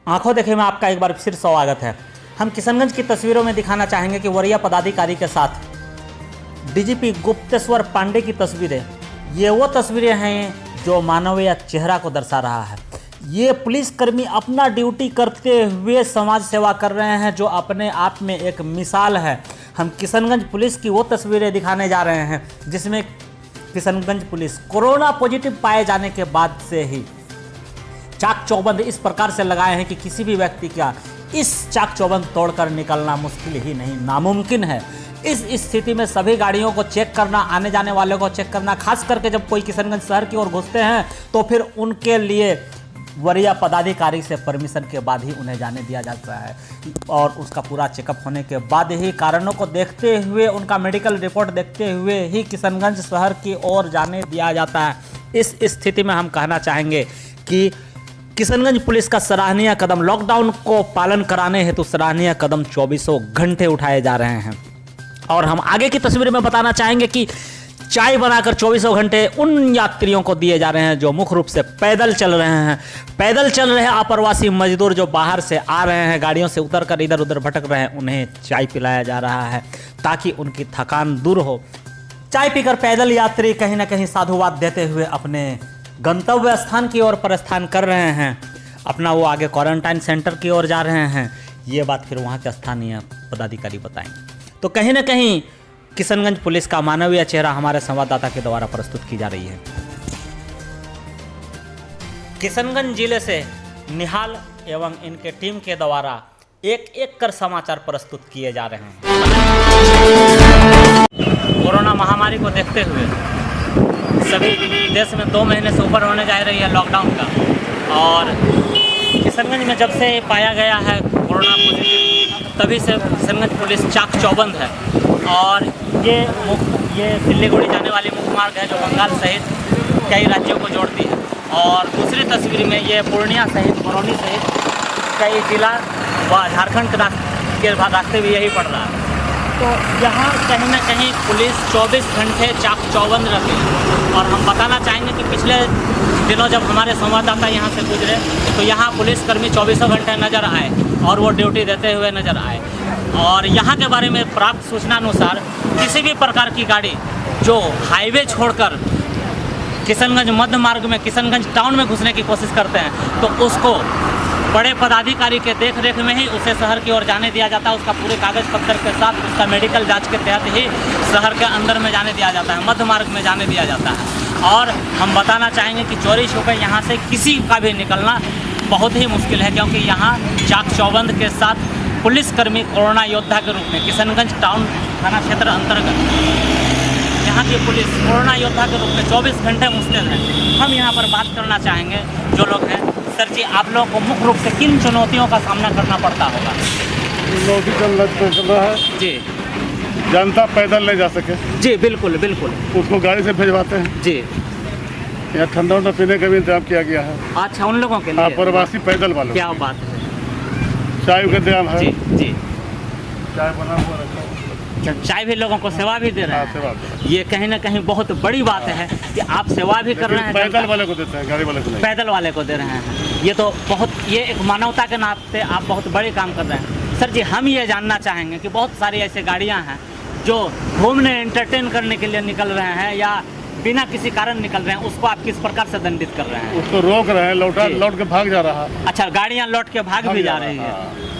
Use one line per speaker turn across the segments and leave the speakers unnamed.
आंखों देखे में आपका एक बार फिर स्वागत है। हम किशनगंज की तस्वीरों में दिखाना चाहेंगे कि वरीय पदाधिकारी के साथ डीजीपी गुप्तेश्वर पांडे की तस्वीरें, ये वो तस्वीरें हैं जो मानवीय चेहरा को दर्शा रहा है। ये पुलिसकर्मी अपना ड्यूटी करते हुए समाज सेवा कर रहे हैं, जो अपने आप में एक मिसाल है। हम किशनगंज पुलिस की वो तस्वीरें दिखाने जा रहे हैं जिसमें किशनगंज पुलिस कोरोना पॉजिटिव पाए जाने के बाद से ही चाक चौबंद इस प्रकार से लगाए हैं कि किसी भी व्यक्ति का इस चाक चौबंद तोड़कर निकलना मुश्किल ही नहीं, नामुमकिन है। इस स्थिति में सभी गाड़ियों को चेक करना, आने जाने वालों को चेक करना, खास करके जब कोई किशनगंज शहर की ओर घुसते हैं तो फिर उनके लिए वरीय पदाधिकारी से परमिशन के बाद ही उन्हें जाने दिया जाता है और उसका पूरा चेकअप होने के बाद ही, कारणों को देखते हुए, उनका मेडिकल रिपोर्ट देखते हुए ही किशनगंज शहर की ओर जाने दिया जाता है। इस स्थिति में हम कहना चाहेंगे कि किशनगंज पुलिस का सराहनीय कदम, लॉकडाउन को पालन कराने हेतु सराहनीय कदम 24 घंटे उठाए जा रहे हैं। और हम आगे की तस्वीर में बताना चाहेंगे कि चाय बनाकर 24 घंटे उन यात्रियों को दिए जा रहे हैं जो मुख्य रूप से पैदल चल रहे हैं। पैदल चल रहे अप्रवासी मजदूर जो बाहर से आ रहे हैं, गाड़ियों से उतरकर इधर उधर भटक रहे हैं, उन्हें चाय पिलाया जा रहा है ताकि उनकी थकान दूर हो। चाय पीकर पैदल यात्री कहीं ना कहीं साधुवाद देते हुए अपने गंतव्य स्थान की ओर प्रस्थान कर रहे हैं। अपना वो आगे क्वारंटाइन सेंटर की ओर जा रहे हैं। ये बात फिर वहाँ के स्थानीय पदाधिकारी बताएंगे। तो कहीं ना कहीं किशनगंज पुलिस का मानवीय चेहरा हमारे संवाददाता के द्वारा प्रस्तुत की जा रही है। किशनगंज जिले से निहाल एवं इनके टीम के द्वारा एक एक कर समाचार प्रस्तुत किए जा रहे हैं। कोरोना महामारी को देखते हुए सभी देश में 2 महीने से ऊपर होने जा रही है लॉकडाउन का, और किशनगंज में जब से पाया गया है कोरोना पॉजिटिव, तभी से किशनगंज पुलिस चाक चौबंद है। और ये सिल्लीगुड़ी जाने वाली मुख्य मार्ग है जो बंगाल सहित कई राज्यों को जोड़ती है। और दूसरी तस्वीर में ये पूर्णिया सहित, बरौनी सहित कई जिला व झारखंड के रास्ते भी यही पड़ रहा है। तो यहाँ कहीं ना कहीं पुलिस 24 घंटे चाक चौबंद रहती है। और हम बताना चाहेंगे कि पिछले दिनों जब हमारे संवाददाता यहाँ से गुजरे तो यहाँ पुलिसकर्मी 24 घंटे नज़र आए और वो ड्यूटी देते हुए नज़र आए। और यहाँ के बारे में प्राप्त सूचना अनुसार किसी भी प्रकार की गाड़ी जो हाईवे छोड़कर किशनगंज मध्य मार्ग में किशनगंज टाउन में घुसने की कोशिश करते हैं तो उसको बड़े पदाधिकारी के देख रेख में ही उसे शहर की ओर जाने दिया जाता है। उसका पूरे कागज़ पत्र के साथ, उसका मेडिकल जांच के तहत ही शहर के अंदर में जाने दिया जाता है, मध्य मार्ग में जाने दिया जाता है। और हम बताना चाहेंगे कि चोरी छुपे यहाँ से किसी का भी निकलना बहुत ही मुश्किल है, क्योंकि यहाँ चाक चौबंद के साथ पुलिसकर्मी कोरोना योद्धा के रूप में किशनगंज टाउन थाना क्षेत्र अंतर्गत यहाँ की पुलिस कोरोना योद्धा के रूप में 24 घंटे मुस्तैद है। हम यहाँ पर बात करना चाहेंगे जो लोग हैं। सर जी, आप लोगों को मुख्य रूप से किन चुनौतियों का सामना करना पड़ता होगा?
चुनौती चल रहा है
जी,
जनता पैदल नहीं जा सके।
जी बिल्कुल बिल्कुल,
उसको गाड़ी से भिजवाते हैं।
जी,
यहाँ ठंडा उंडा पीने का भी इंतजाम किया गया है।
अच्छा, उन लोगों के लिए
प्रवासी पैदल वालों,
क्या बात है।
चाय का इंतजाम है।
जी जी,
चाय बना हुआ रखा है।
चाय भी लोगों को सेवा भी दे रहे हैं।
सेवा दे रहे हैं।
ये कहीं ना कहीं बहुत बड़ी बात है कि आप सेवा भी कर रहे हैं।
पैदल वाले को देते हैं, गाड़ी वाले को नहीं।
पैदल वाले को दे रहे हैं। ये तो बहुत, ये एक मानवता के नाते आप बहुत बड़े काम कर रहे हैं। सर जी, हम ये जानना चाहेंगे कि बहुत सारी ऐसी गाड़ियाँ हैं जो घूमने, एंटरटेन करने के लिए निकल रहे हैं या बिना किसी कारण निकल रहे हैं, उसको आप किस प्रकार से दंडित कर रहे हैं?
उसको रोक रहे हैं, लौट के भाग जा रहा है।
अच्छा, गाड़ियाँ लौट के भाग भी जा रही है।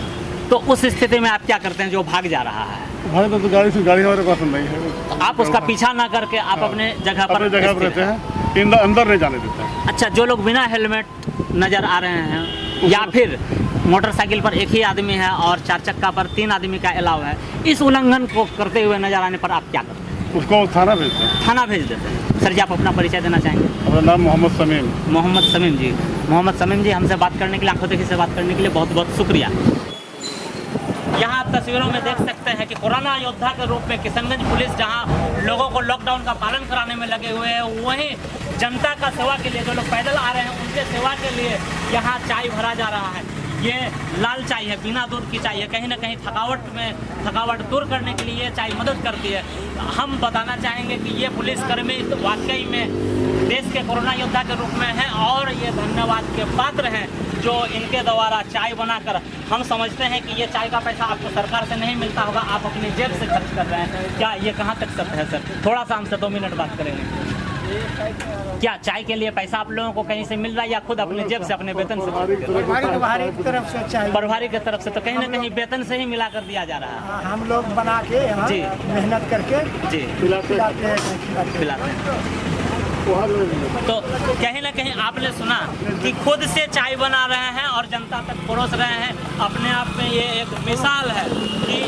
तो उस स्थिति में आप क्या करते हैं जो भाग जा रहा है?
भाई तो गाड़ी हमारे पास नहीं है।
तो आप उसका पीछा ना करके आप अपने जगह पर
रहते हैं, अंदर नहीं जाने देते हैं।
अच्छा, जो लोग बिना हेलमेट नज़र आ रहे हैं या फिर मोटरसाइकिल पर एक ही आदमी है और 4 चक्का पर 3 आदमी का अलाव है, इस उल्लंघन को करते हुए नजर आने पर आप क्या करते हैं?
उसको थाना भेजते हैं।
थाना भेज देते हैं। सर जी, आप अपना परिचय देना चाहेंगे?
मेरा नाम मोहम्मद समीम।
मोहम्मद समीम जी। मोहम्मद समीम जी, हमसे बात करने के लिए, आंखों देखी से बात करने के लिए बहुत बहुत शुक्रिया। यहाँ आप तस्वीरों में देख सकते हैं कि कोरोना योद्धा के रूप में किशनगंज पुलिस जहाँ लोगों को लॉकडाउन का पालन कराने में लगे हुए हैं, वहीं जनता का सेवा के लिए, जो लोग पैदल आ रहे हैं उनके सेवा के लिए यहाँ चाय भरा जा रहा है। ये लाल चाय है, बिना दूध की चाय है। कहीं ना कहीं थकावट दूर करने के लिए ये चाय मदद करती है। हम बताना चाहेंगे कि ये पुलिसकर्मी वाकई में देश के कोरोना योद्धा के रूप में हैं और ये धन्यवाद के पात्र हैं जो इनके द्वारा चाय बनाकर, हम समझते हैं कि ये चाय का पैसा आपको सरकार से नहीं मिलता होगा, आप अपनी जेब से खर्च कर रहे हैं। क्या ये कहाँ तक सत्य है सर? थोड़ा सा हमसे 2 मिनट बात करेंगे। क्या चाय के लिए पैसा आप लोगों को कहीं से मिल रहा है या खुद अपने जेब से, अपने वेतन से?
प्रभारी की तरफ से चाहिए।
प्रभारी की तरफ से तो कहीं ना कहीं वेतन से ही मिला कर दिया जा रहा है।
हम लोग बना के यहाँ
जी।
मेहनत करके
जी
खिलाते हैं।
खिलाते हैं। तो कहीं ना कहीं आपने सुना कि खुद से चाय बना रहे हैं और जनता तक परोस रहे हैं। अपने आप में ये एक मिसाल है कि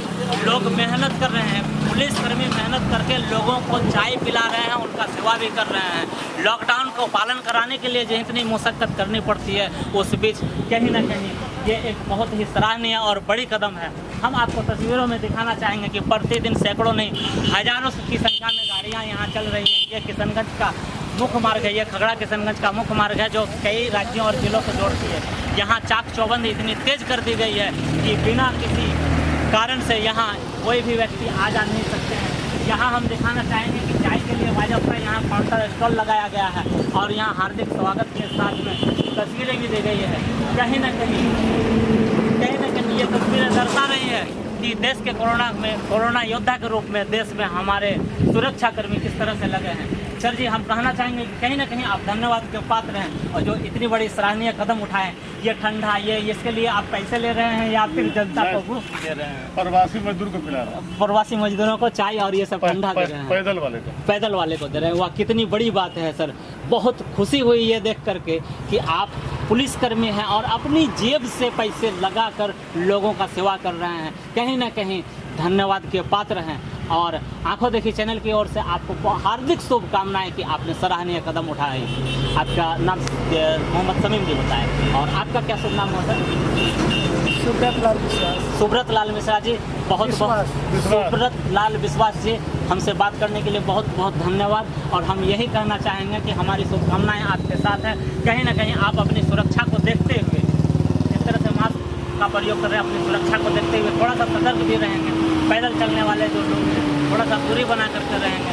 लोग मेहनत कर रहे हैं, पुलिसकर्मी मेहनत करके लोगों को चाय पिला रहे हैं, उनका सेवा भी कर रहे हैं। लॉकडाउन को पालन कराने के लिए जो इतनी मुशक्कत करनी पड़ती है, उस बीच कहीं ना कहीं ये एक बहुत ही सराहनीय और बड़ी कदम है। हम आपको तस्वीरों में दिखाना चाहेंगे कि प्रतिदिन सैकड़ों नहीं हजारों की संख्या में गाड़ियाँ यहाँ चल रही हैं। ये किशनगंज का मुख्य मार्ग है, ये खगड़ा किशनगंज का मुख्य मार्ग है जो कई राज्यों और जिलों को जोड़ती है। यहाँ चाक चौबंदी इतनी तेज कर दी गई है कि बिना किसी कारण से यहाँ कोई भी व्यक्ति आ जा नहीं सकते हैं। यहाँ हम दिखाना चाहेंगे कि चाय के लिए वाजपेयी यहाँ काउंटर स्टॉल लगाया गया है और यहाँ हार्दिक स्वागत के साथ में तस्वीरें भी दी गई है। कहीं ना कहीं ये तस्वीरें दर्शा रही है कि देश के कोरोना योद्धा के रूप में देश में हमारे सुरक्षाकर्मी किस तरह से लगे हैं। सर जी, हम कहना चाहेंगे कि कहीं ना कहीं आप धन्यवाद के पात्र हैं और जो इतनी बड़ी सराहनीय कदम उठाएं। ये ठंडा, ये इसके लिए आप पैसे ले रहे हैं या फिर जनता को मुफ्त दे रहे हैं?
प्रवासी मजदूर को पिला रहा हूँ।
प्रवासी मजदूरों को चाय और ये सब ठंडा दे रहे हैं।
पैदल वाले को
दे रहे हैं। वाह, कितनी बड़ी बात है सर। बहुत खुशी हुई ये देख करके कि आप पुलिसकर्मी हैं और अपनी जेब से पैसे लगाकर लोगों का सेवा कर रहे हैं। कहीं ना कहीं धन्यवाद के पात्र हैं और आंखों देखी चैनल की ओर से आपको हार्दिक शुभकामनाएं कि आपने सराहनीय कदम उठाए। आपका नाम मोहम्मद समीम जी बताएं और आपका क्या शुभ नाम है सर? सुब्रत लाल मिश्रा जी, बहुत सुब्रत लाल विश्वास जी, हमसे बात करने के लिए बहुत बहुत धन्यवाद। और हम यही कहना चाहेंगे कि हमारी शुभकामनाएं आपके साथ हैं। कहीं ना कहीं आप अपनी सुरक्षा को देखते हुए जिस तरह से मास्क का प्रयोग कर रहे हैं, अपनी सुरक्षा को देखते हुए थोड़ा सा सतर्क भी रहेंगे। पैदल चलने वाले जो लोग हैं थोड़ा सा दूरी बना करके रहेंगे।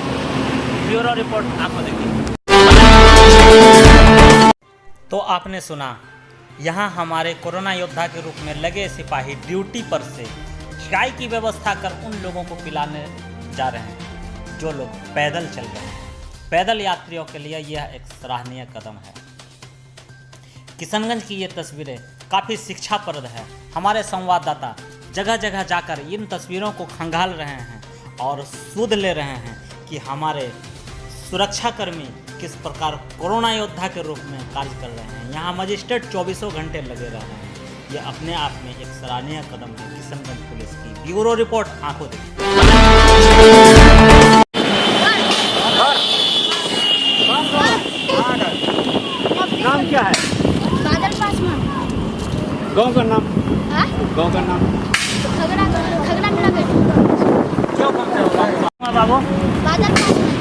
ब्यूरो रिपोर्ट आपको देखिए। तो आपने सुना, यहाँ हमारे कोरोना योद्धा के रूप में लगे सिपाही ड्यूटी पर से चाय की व्यवस्था कर उन लोगों को पिलाने जा रहे हैं जो लोग पैदल चल रहे हैं। पैदल यात्रियों के लिए यह एक सराहनीय कदम है। किशनगंज की ये तस्वीरें काफ़ी शिक्षाप्रद है। हमारे संवाददाता जगह जगह जाकर इन तस्वीरों को खंगाल रहे हैं और सुध ले रहे हैं कि हमारे सुरक्षाकर्मी किस प्रकार कोरोना योद्धा के रूप में कार्य कर रहे हैं। यहाँ मजिस्ट्रेट 24 घंटे लगे रहे हैं। ये अपने आप में एक सराहनीय कदम है किशनगंज पुलिस की। ब्यूरो रिपोर्ट, आंखों देखिए। नाम क्या है?
बादल पासवान।
गाँव का नाम? गाँव का नाम?
खगड़ा मेरा बेटा।
क्यों करते हो बाबू?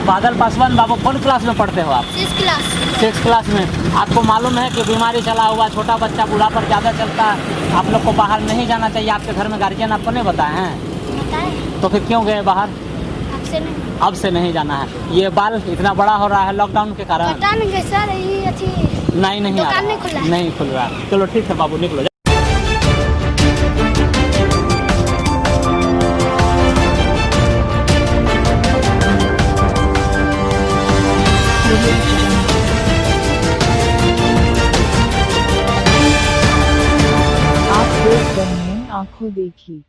बादल
पासवान बाबू, कौन क्लास में पढ़ते हो आप? 6 क्लास में। आपको मालूम है कि बीमारी चला हुआ छोटा बच्चा बूढ़ा पर ज़्यादा चलता है, आप लोग को बाहर नहीं जाना चाहिए। आपके घर में गार्जियन आपको नहीं बताए हैं?
बताए।
तो फिर क्यों गए बाहर? अब से नहीं जाना है। ये बाल इतना बड़ा हो रहा है लॉकडाउन के कारण?
सर
नहीं आ रहा, नहीं खुल रहा। चलो ठीक है बाबू, निकलो।
आप देख रहे हैं आंखों देखी।